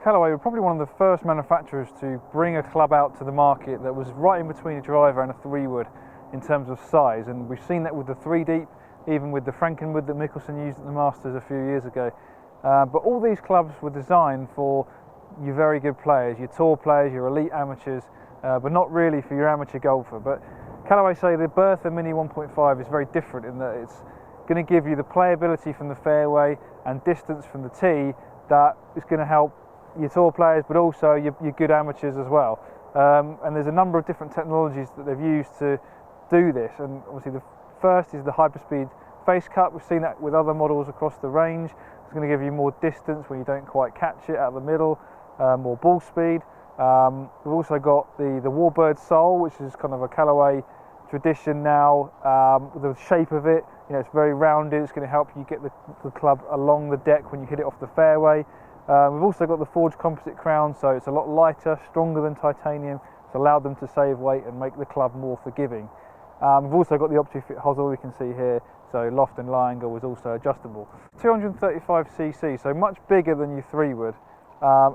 Callaway were probably one of the first manufacturers to bring a club out to the market that was right in between a driver and a 3-wood in terms of size, and we've seen that with the 3 deep, even with the Frankenwood that Mickelson used at the Masters a few years ago. But all these clubs were designed for your very good players, your tour players, your elite amateurs, but not really for your amateur golfer. But Callaway say the Bertha Mini 1.5 is very different in that it's going to give you the playability from the fairway and distance from the tee that is going to help your tour players, but also your good amateurs as well. And there's a number of different technologies that they've used to do this, and obviously the first is the hyperspeed face cut. We've seen that with other models across the range. It's going to give you more distance when you don't quite catch it out of the middle, more ball speed. We've also got the Warbird sole, which is kind of a Callaway tradition now. The shape of it, it's very rounded. It's going to help you get the club along the deck when you hit it off the fairway. We've also got the forged composite crown, so it's a lot lighter, stronger than titanium. It's allowed them to save weight and make the club more forgiving. We've also got the OptiFit hosel we can see here, so loft and lie angle was also adjustable. 235cc, so much bigger than your 3-wood,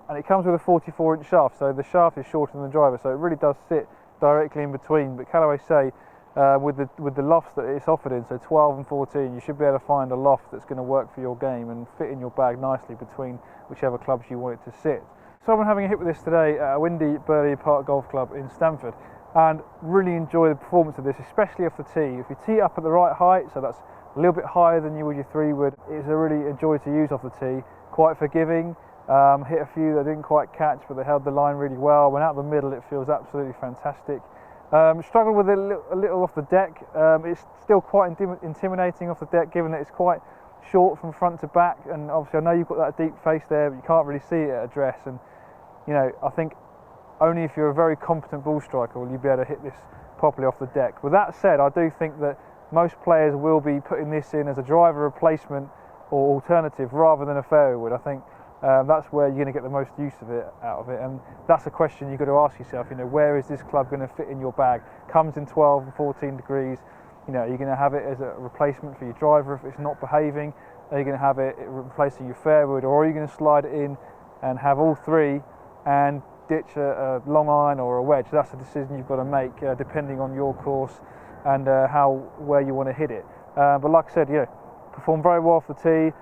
and it comes with a 44-inch shaft, so the shaft is shorter than the driver, so it really does sit directly in between. But Callaway say with the lofts that it's offered in, so 12 and 14, you should be able to find a loft that's going to work for your game and fit in your bag nicely between whichever clubs you want it to sit. So I'm having a hit with this today at a windy Burley Park Golf Club in Stamford, and really enjoy the performance of this, especially off the tee. If you tee up at the right height, so that's a little bit higher than you would your 3-wood, it's a really enjoy to use off the tee. Quite forgiving. Hit a few that I didn't quite catch, but they held the line really well. Went out the middle, it feels absolutely fantastic. Struggled with it a little off the deck. It's still quite intimidating off the deck, given that it's quite short from front to back, and obviously I know you've got that deep face there, but you can't really see it at address. And I think only if you're a very competent ball striker will you be able to hit this properly off the deck. With that said, I do think that most players will be putting this in as a driver replacement or alternative rather than a fairway wood. I think that's where you're going to get the most use of it out of it, and that's a question you've got to ask yourself. Where is this club going to fit in your bag? Comes in 12 and 14 degrees. You're going to have it as a replacement for your driver if it's not behaving. Are you going to have it replacing your fairway wood, or are you going to slide it in and have all three and ditch a long iron or a wedge? That's a decision you've got to make depending on your course and where you want to hit it. But like I said, performed very well off the tee.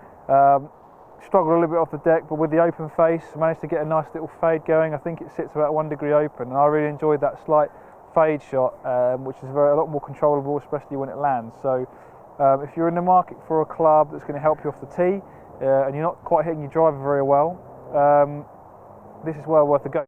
Struggled a little bit off the deck, but with the open face, managed to get a nice little fade going. I think it sits about 1 degree open, and I really enjoyed that slight fade shot, which is a lot more controllable, especially when it lands. So if you're in the market for a club that's going to help you off the tee, and you're not quite hitting your driver very well, this is well worth a go.